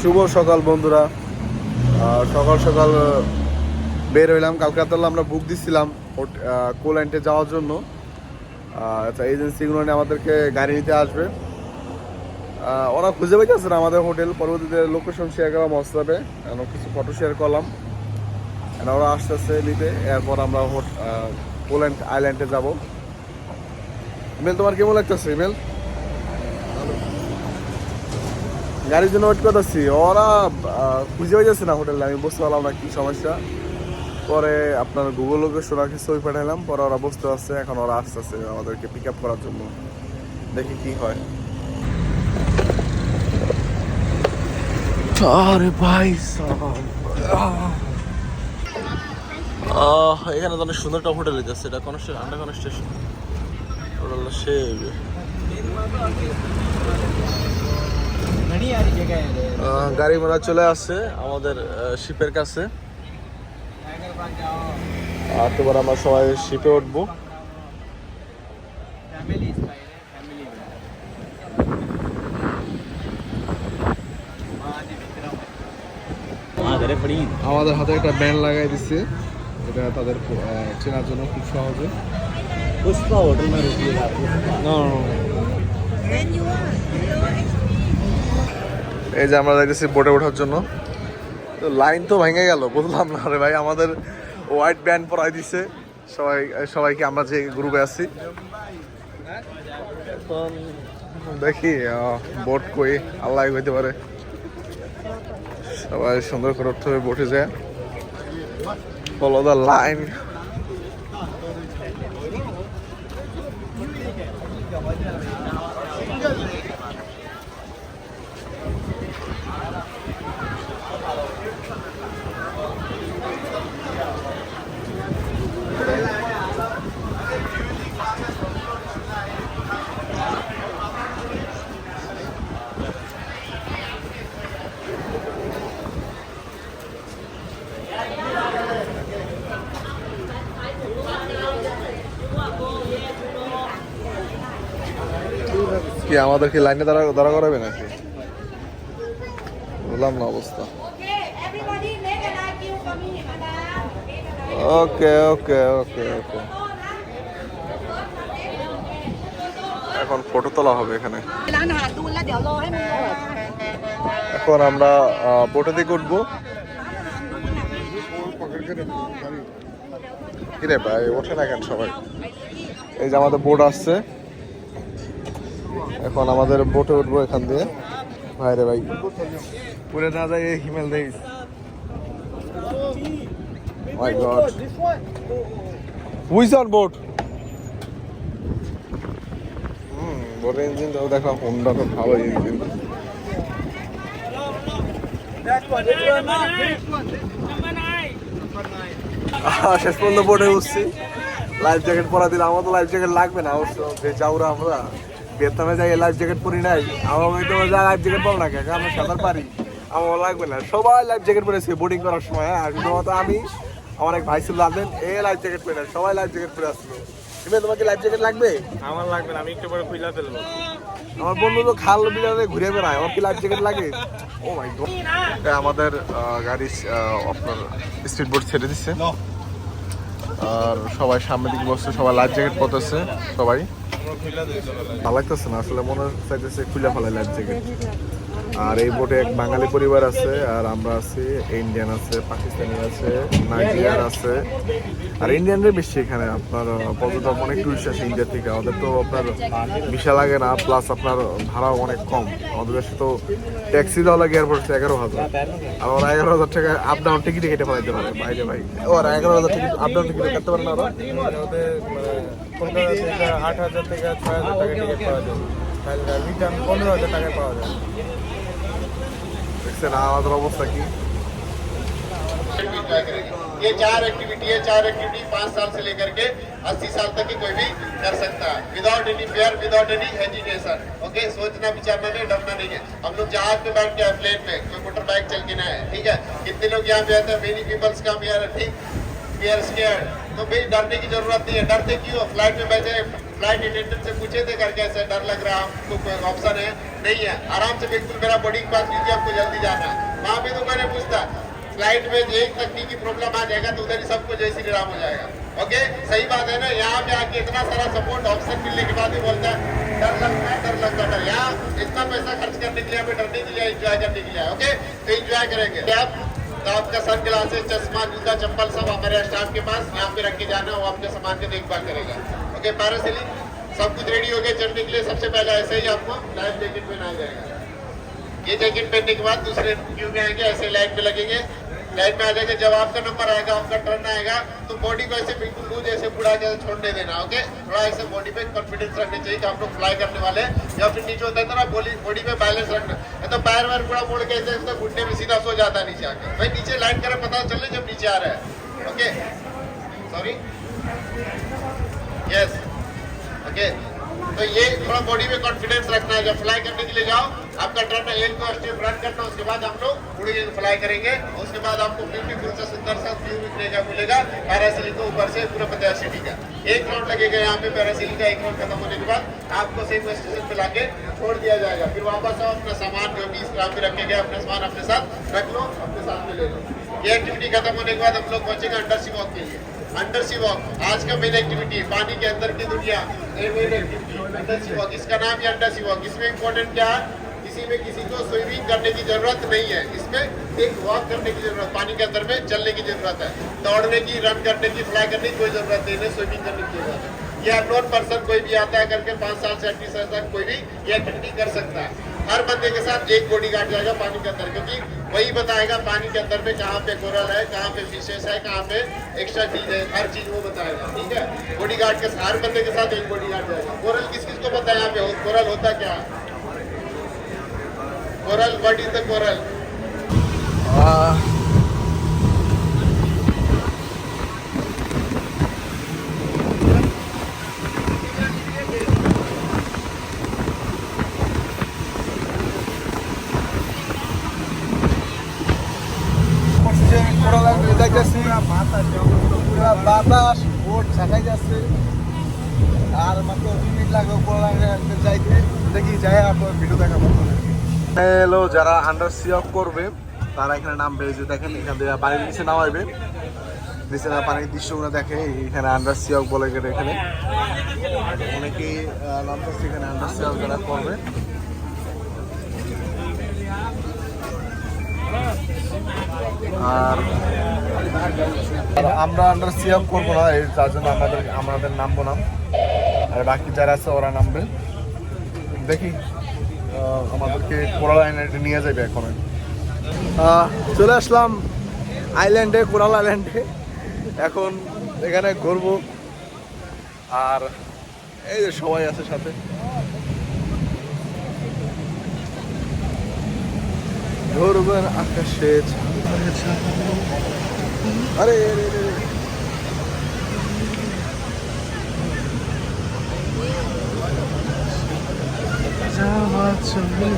শুভ সকাল বন্ধুরা। সকাল সকাল বের হইলাম। কালকে রাতে আমরা বুক দিচ্ছিলাম কোল্যান্ডে যাওয়ার জন্য। আচ্ছা, এজেন্সিগুলো নিয়ে আমাদেরকে গাড়ি নিতে আসবে। ওরা খুঁজে পাইতেছে না আমাদের হোটেল। পরবর্তীতে লোকেশন শেয়ার করলাম হোয়াটসঅ্যাপে, কিছু ফটো শেয়ার করলাম। ওরা আসতেছে নিতে। এরপর আমরা পোল্যান্ড আইল্যান্ডে যাব। ইমেল, তোমার কেমন লাগতেছে ইমেল? গাড়ির জন্য ওয়েট করতেছি। ওরা খুঁজে পাইতেছে না হোটেলে, আমি বুঝতে পারলাম না কি সমস্যা। পরে আপনার গুগল লোকেশন রাখি ছবি পাঠালাম, পরে ওরা বুঝতে পারছে। এখন ওরা আসতেছে আমাদেরকে পিক আপ করার জন্য। দেখি কি হয়। আরে ভাই এখানে তো অনেক সুন্দর একটা হোটেল যাচ্ছে। এটা কোন আন্ডার কোন স্টেশন? গাড়ি মোড়া চলে আসছে আমাদের শিপের কাছে। এবার আমরা সবাই শিপে উঠবো। আমাদের হাতে একটা ব্যান্ড লাগাই দিচ্ছে, এটা তাদের চেনার জন্য খুব সহজে। এই যে আমরা যাইতেছি বোটে ওঠার জন্য। তো লাইন তো ভেঙে গেল, বুঝলাম না রে ভাই। আমাদের হোয়াইট ব্যান্ড পরাই দিছে সবাইকে, আমরা যে গ্রুপে আছি। দেখি বোট কই আল্লাহ হইতে পারে। সবাই সুন্দর করে উঠতে হবে বোটে যায়। Follow the line. কি আমাদেরকে লাইনে দাঁড়া করাবে নাকি? বললাম না অবস্থা। ওকে ওকে ওকে ওকে, এখন ফটো তোলা হবে এখানে। এখন আমরা বোটে দিকে উঠবো। কিরে ভাই ওঠে না কেন সবাই? এই যে আমাদের বোট আসছে, এখন আমাদের বোটে উঠবো এখান দিয়ে। ভাইরে ভাই পুরে না যায় হিমেল দেইস। মাই গড, হুইজ অন বোট? বোটের ইঞ্জিনটাও দেখো, হোন্ডা তো ভালো ইঞ্জিন। শেষ পর্যন্ত বোটে উঠছি। লাইফ জ্যাকেট পরা দিলে। আমার তো লাইফ জ্যাকেট লাগবে না অবশ্য, যাওরা আমরা ভিয়েতনামে যাই লাইফ জ্যাকেট পরি নাই। আমার তো লাইফ জ্যাকেট পাবো না কেন? আমরা সাঁতার পারি, আমার লাগবে না। সবাই লাইফ জ্যাকেট পরেছে বোটিং করার সময়। আর শুধুমাত্র আমি, আমার এক ভাই ছিল লাদেন, এ লাইফ জ্যাকেট পরে, সবাই লাইফ জ্যাকেট পরে আসলো। তোমাকে লাইফ জ্যাকেট লাগবে? আমার লাগবে না, আমি একটু পরে খুইলা ফেলবো। আমার বন্ধু তো খাল বিলে ঘুরে বেড়ায়, ওর কি লাইফ জ্যাকেট লাগে? ও মাই গড। আমাদের গাড়ি আপনার স্পিড বোট ছেড়ে দিচ্ছে, আর সবাই সামনের দিকে বসছে, সবাই লাইফ জ্যাকেট পরতেছে। সবাই ভালো লাগতেছে না আসলে, মনে চাইতেছে খুলে ফেলায় লাইফ জ্যাকেট। আর এই বোটে এক বাঙালি পরিবার আছে, আর আমরা আছি, ইন্ডিয়ান আছে, পাকিস্তানি আছে, নাইজেরিয়ান আছে। আর ইন্ডিয়ানদের বেশি এখানে। আপনার পর্যটক অনেক টুরিস্ট আসে ইন্ডিয়া থেকে। ওদের তো আপনার ভিসা লাগে না, প্লাস আপনার ভাড়াও অনেক কম। আমাদের দেশে তো ট্যাক্সি দেওয়া লাগে এয়ারপোর্ট 11,000, আর ওরা 11,000 টাকা আপ ডাউন টিকিট কেটে ফেলাইতে পারে বাইরে ভাই। ওরা 11,000 টিকিট আপ ডাউন টিকিট কাটতে পারে না ওরা? ওদের কলকাতা থেকে 8,000 থেকে 6,000 টাকা টিকিট পাওয়া যায়, রিটার্ন 15,000 টাকায় পাওয়া যায়। দেখছেন আমাদের অবস্থা কি? ये चार एक्टिविटी है। 5 साल से लेकर के 80 साल तक की कोई भी कर सकता है, without any fair, without any hesitation. Okay, सोचना विचारना नहीं, डरना नहीं है। हम लोग जहाज पे बैठ के, प्लेन में, कोई मोटर बाइक चल के ना है, ठीक है। कितने लोग यहाँ पे आते हैं, मेनी पीपल्स कम हियर, ठीक, वी आर स्केयर्ड। तो भाई डरने की जरूरत नहीं है। डरते क्यों? फ्लाइट में बैठे फ्लाइट अटेंडेंट से पूछे थे कर कैसे डर लग रहा हमको कोई ऑप्शन है नहीं है, आराम से बिल्कुल मेरा बोर्डिंग पास लीजिए, आपको जल्दी जाना है। वहाँ भी तो मैंने पूछता फ्लाइट में एक तकनीकी प्रॉब्लम आ जाएगा तो उधर ही सबको जय श्री राम हो जाएगा। ओके सही बात है ना। यहाँ पे आके इतना सारा सपोर्ट ऑप्शन मिलने के बाद भी बोलता है डर लगता है, डर लगता है। यहाँ इतना पैसा खर्च करने के लिए, हमें डरने के लिए, एंजॉय करने के लिए। ओके तो एंजॉय करेंगे आप। तो आपका सन ग्लासेस, चश्मा, जूता, चप्पल सब हमारे स्टाफ के पास यहाँ पे रख के जाना, वो आपके सामान की देखभाल करेगा। ओके पैरासेलिंग सब कुछ रेडी हो गया चढ़ने के लिए। सबसे पहले ऐसे ही आपको लाइफ जैकेट पहनाया जाएगा। ये जैकेट पहनने के बाद दूसरे क्यू में आएंगे, ऐसे लाइन पे लगेंगे, लाइन में आ जाएगा। जब आपका नंबर आएगा, आपका टर्न आएगा तो बॉडी को ऐसे बिल्कुल लूज ऐसे बुढ़ा के छोड़ने देना। ओके थोड़ा ऐसे बॉडी पे कॉन्फिडेंस रखना चाहिए कि आप लोग फ्लाई करने वाले हैं। या फिर नीचे होता है ना बॉडी पे बैलेंस रखना है, तो पैर वैर पूरा मोड़ के ऐसे घुटने में सीधा सो जाता है नीचे आके। भाई नीचे लाइन करे पता चले जब नीचे आ रहा है। Okay sorry yes okay. तो ये थोड़ा बॉडी में कॉन्फिडेंस रखना है। जब फ्लाई करने के लिए जाओ, आपका टर्न है, एक दो स्टेप रन करना, उसके बाद हम लोग उड़ेंगे, फ्लाई करेंगे। उसके बाद आपको ब्यूटीफुल सा सुंदर सा व्यू मिलेगा पैरासीलिंग को ऊपर से पूरा पता सिटी का। एक राउंड लगेगा यहाँ पे पैरासीलिंग का। एक राउंड खत्म होने के बाद आपको सेम स्टेशन पे लाके छोड़ दिया जाएगा। फिर वापस आओ, अपना सामान जो भी इस ग्राम में रखे गए अपना सामान अपने साथ रख लो, अपने साथ में ले लो। ये एक्टिविटी खत्म होने के बाद हम लोग पहुंचेंगे अंडर सी वॉक के लिए। अंडर सी वॉक आज का मेन एक्टिविटी है, पानी के अंदर की दुनिया। मेन एक्टिविटी अंडर सी वॉक, इसका नाम ही अंडर सी वॉक। इसमें इम्पोर्टेंट क्या है, इसी में किसी को स्विमिंग करने की जरूरत नहीं है। इसमें एक वॉक करने की जरूरत, पानी के अंदर में चलने की जरूरत है। दौड़ने की, रन करने की, फ्लाई करने की कोई जरूरत नहीं है, स्विमिंग करने की जरूरत है। ये अननोन पर्सन कोई भी आता है करके 5 साल से 38 साल तक कोई भी ये एक्टिविटी कर सकता है। हर बंदे के साथ एक बॉडीगार्ड जाएगा पानी के अंदर, क्योंकि वही बताएगा पानी के अंदर में कहाँ पे कोरल है, कहाँ पे फिशेस है, कहाँ पे एक्स्ट्रा चीज है, हर चीज वो बताएगा। ठीक है बॉडीगार्ड के हर बंदे के साथ एक बॉडीगार्ड जाएगा। कोरल किस किस को पता है यहाँ पे कोरल होता क्या है? Coral what is the coral? বাতাস বোট ছাকাই যাচ্ছে আর মাত্র 2 মিনিট লাগবে যাইতে। দেখি যাই আপনার ভিডিও দেখাবো। হ্যালো, যারা আন্ডার সি অফ করবে তারা এখানে নামবে। যে দেখেন এখান থেকে পানির নিচে নামাইবে, নিচে না পানির দৃশ্যগুলো দেখে। এখানে আন্ডার সি অফ বলে গেলে এখানে অনেকেই নামতেছে এখানে আন্ডার সি অফ যারা করবে। আর আমরা আন্ডার সি অফ করবো না, এই তার জন্য আমাদের নামবো না, আর বাকি যারা আছে ওরা নামবে। দেখি আমাদেরকে কোরাল আইল্যান্ডে নিয়ে যাবে। এখন চলে আসলাম আইল্যান্ডে, কোরাল আইল্যান্ডে। এখন এখানে ঘুরবো আর এই যে সবাই আছে সাথে। ঘুরবেন আকাশে আরে যাওয়া চলে